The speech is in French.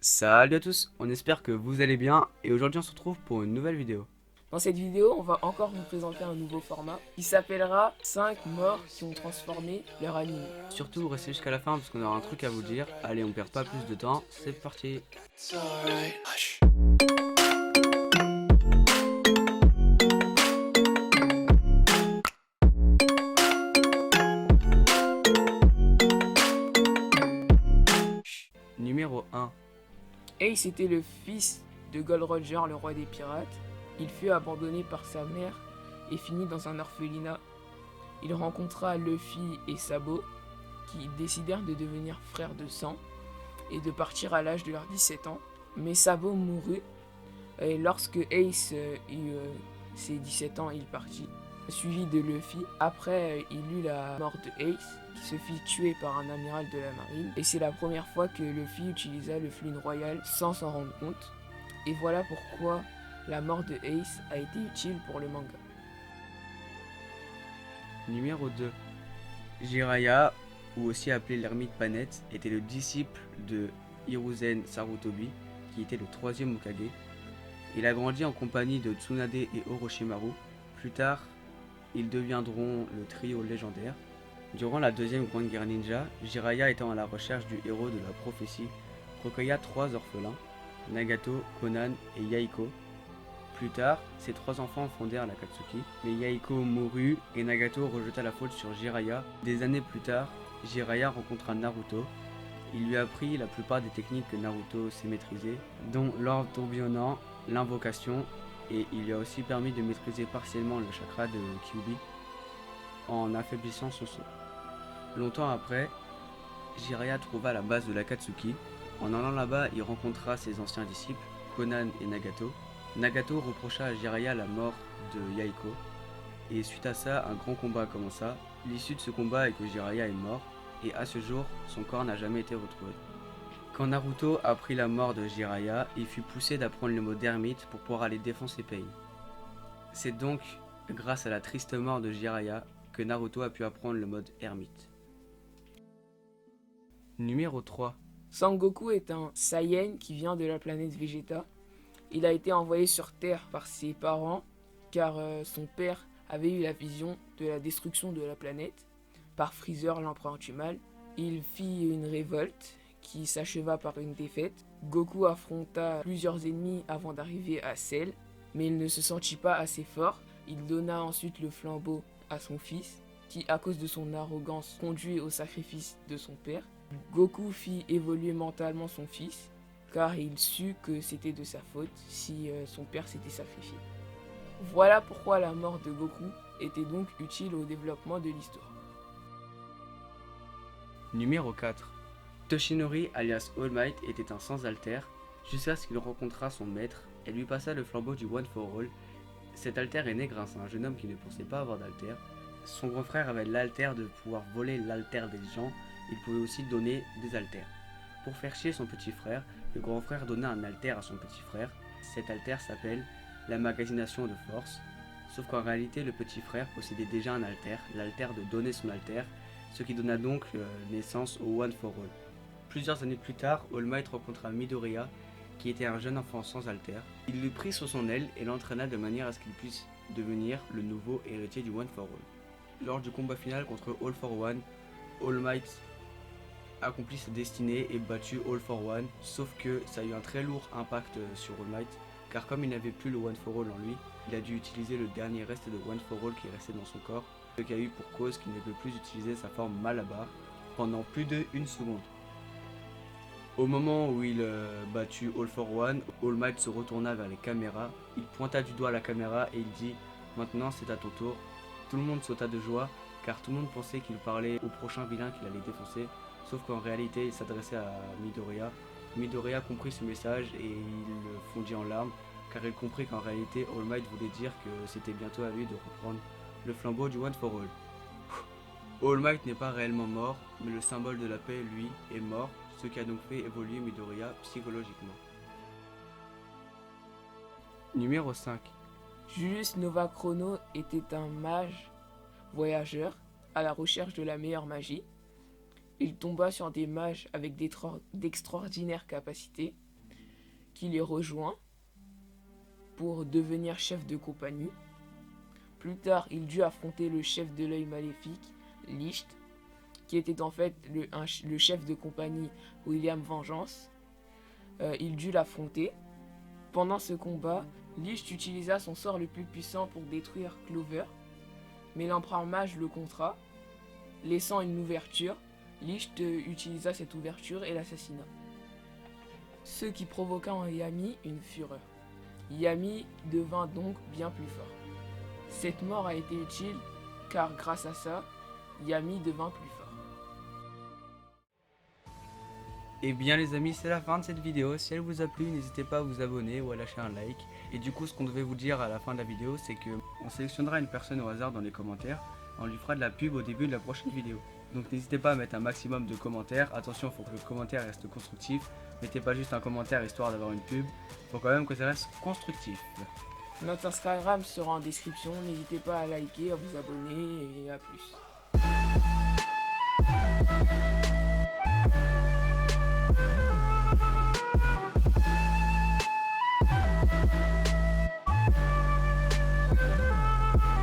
Salut à tous, on espère que vous allez bien et aujourd'hui on se retrouve pour une nouvelle vidéo. Dans cette vidéo, on va encore vous présenter un nouveau format qui s'appellera 5 morts qui ont transformé leur anime. Surtout restez jusqu'à la fin parce qu'on aura un truc à vous dire. Allez, on perd pas plus de temps, c'est parti. Numéro 1. Ace était le fils de Gold Roger, le roi des pirates. Il fut abandonné par sa mère et finit dans un orphelinat. Il rencontra Luffy et Sabo qui décidèrent de devenir frères de sang et de partir à l'âge de leurs 17 ans. Mais Sabo mourut et lorsque Ace eut ses 17 ans, il partit, suivi de Luffy. Après, il eut la mort de Ace, qui se fit tuer par un amiral de la marine. Et c'est la première fois que Luffy utilisa le Flune Royal sans s'en rendre compte. Et voilà pourquoi la mort de Ace a été utile pour le manga. Numéro 2. Jiraiya, ou aussi appelé l'ermite Panette, était le disciple de Hiruzen Sarutobi, qui était le troisième Hokage. Il a grandi en compagnie de Tsunade et Orochimaru. Plus tard, ils deviendront le trio légendaire. Durant la deuxième grande guerre ninja, Jiraiya étant à la recherche du héros de la prophétie, recueilla 3 orphelins, Nagato, Konan et Yaiko. Plus tard, ces 3 enfants fondèrent l'Akatsuki, mais Yaiko mourut et Nagato rejeta la faute sur Jiraiya. Des années plus tard, Jiraiya rencontra Naruto. Il lui apprit la plupart des techniques que Naruto sait maîtriser, dont l'ordre tourbillonnant, l'invocation, et il lui a aussi permis de maîtriser partiellement le chakra de Kyuubi en affaiblissant son son. Longtemps après, Jiraiya trouva la base de l'Akatsuki. En allant là-bas, il rencontra ses anciens disciples, Konan et Nagato. Nagato reprocha à Jiraiya la mort de Yaiko, et suite à ça, un grand combat commença. L'issue de ce combat est que Jiraiya est mort, et à ce jour, son corps n'a jamais été retrouvé. Quand Naruto apprit la mort de Jiraiya, il fut poussé d'apprendre le mot d'ermite pour pouvoir aller défendre ses pays. C'est donc grâce à la triste mort de Jiraiya que Naruto a pu apprendre le mode ermite. Numéro 3. Sangoku est un Saiyan qui vient de la planète Vegeta. Il a été envoyé sur Terre par ses parents car son père avait eu la vision de la destruction de la planète par Freezer, l'empereur du mal. Il fit une révolte qui s'acheva par une défaite. Goku affronta plusieurs ennemis avant d'arriver à Cell, mais il ne se sentit pas assez fort. Il donna ensuite le flambeau à son fils, qui à cause de son arrogance conduit au sacrifice de son père. Goku fit évoluer mentalement son fils, car il sut que c'était de sa faute si son père s'était sacrifié. Voilà pourquoi la mort de Goku était donc utile au développement de l'histoire. Numéro 4. Toshinori alias All Might était un sans-alter jusqu'à ce qu'il rencontra son maître et lui passa le flambeau du One for All. Cet alter est né grâce à un jeune homme qui ne pensait pas avoir d'alter. Son grand frère avait l'alter de pouvoir voler l'alter des gens, il pouvait aussi donner des alters. Pour faire chier son petit frère, le grand frère donna un alter à son petit frère. Cet alter s'appelle la magasination de force, sauf qu'en réalité le petit frère possédait déjà un alter, l'alter de donner son alter, ce qui donna donc naissance au One for All. Plusieurs années plus tard, All Might rencontra Midoriya, qui était un jeune enfant sans alter. Il le prit sous son aile et l'entraîna de manière à ce qu'il puisse devenir le nouveau héritier du One for All. Lors du combat final contre All for One, All Might accomplit sa destinée et battu All for One, sauf que ça a eu un très lourd impact sur All Might, car comme il n'avait plus le One for All en lui, il a dû utiliser le dernier reste de One for All qui restait dans son corps, ce qui a eu pour cause qu'il ne peut plus utiliser sa forme Malabar pendant plus de 1 seconde. Au moment où il battu All for One, All Might se retourna vers les caméras, il pointa du doigt la caméra et il dit « Maintenant c'est à ton tour ». Tout le monde sauta de joie car tout le monde pensait qu'il parlait au prochain vilain qu'il allait défoncer, sauf qu'en réalité il s'adressait à Midoriya. Midoriya comprit ce message et il fondit en larmes car il comprit qu'en réalité All Might voulait dire que c'était bientôt à lui de reprendre le flambeau du One for All. All Might n'est pas réellement mort, mais le symbole de la paix, lui, est mort, ce qui a donc fait évoluer Midoriya psychologiquement. Numéro 5. Julius Novachrono était un mage voyageur à la recherche de la meilleure magie. Il tomba sur des mages avec d'extraordinaires capacités. qui les rejoint pour devenir chef de compagnie. Plus tard, il dut affronter le chef de l'œil maléfique, Licht, qui était en fait le chef de compagnie William Vengeance. Il dut l'affronter. Pendant ce combat, Licht utilisa son sort le plus puissant pour détruire Clover, mais l'empereur mage le contra, laissant une ouverture. Licht utilisa cette ouverture et l'assassina, ce qui provoqua en Yami une fureur. Yami devint donc bien plus fort. Cette mort a été utile car grâce à ça, Yami devint plus fort. Et bien les amis, c'est la fin de cette vidéo. Si elle vous a plu, n'hésitez pas à vous abonner ou à lâcher un like. Et du coup, ce qu'on devait vous dire à la fin de la vidéo, c'est que on sélectionnera une personne au hasard dans les commentaires. On lui fera de la pub au début de la prochaine vidéo. Donc n'hésitez pas à mettre un maximum de commentaires. Attention, il faut que le commentaire reste constructif. Mettez pas juste un commentaire histoire d'avoir une pub. Il faut quand même que ça reste constructif. Notre Instagram sera en description. N'hésitez pas à liker, à vous abonner et à plus.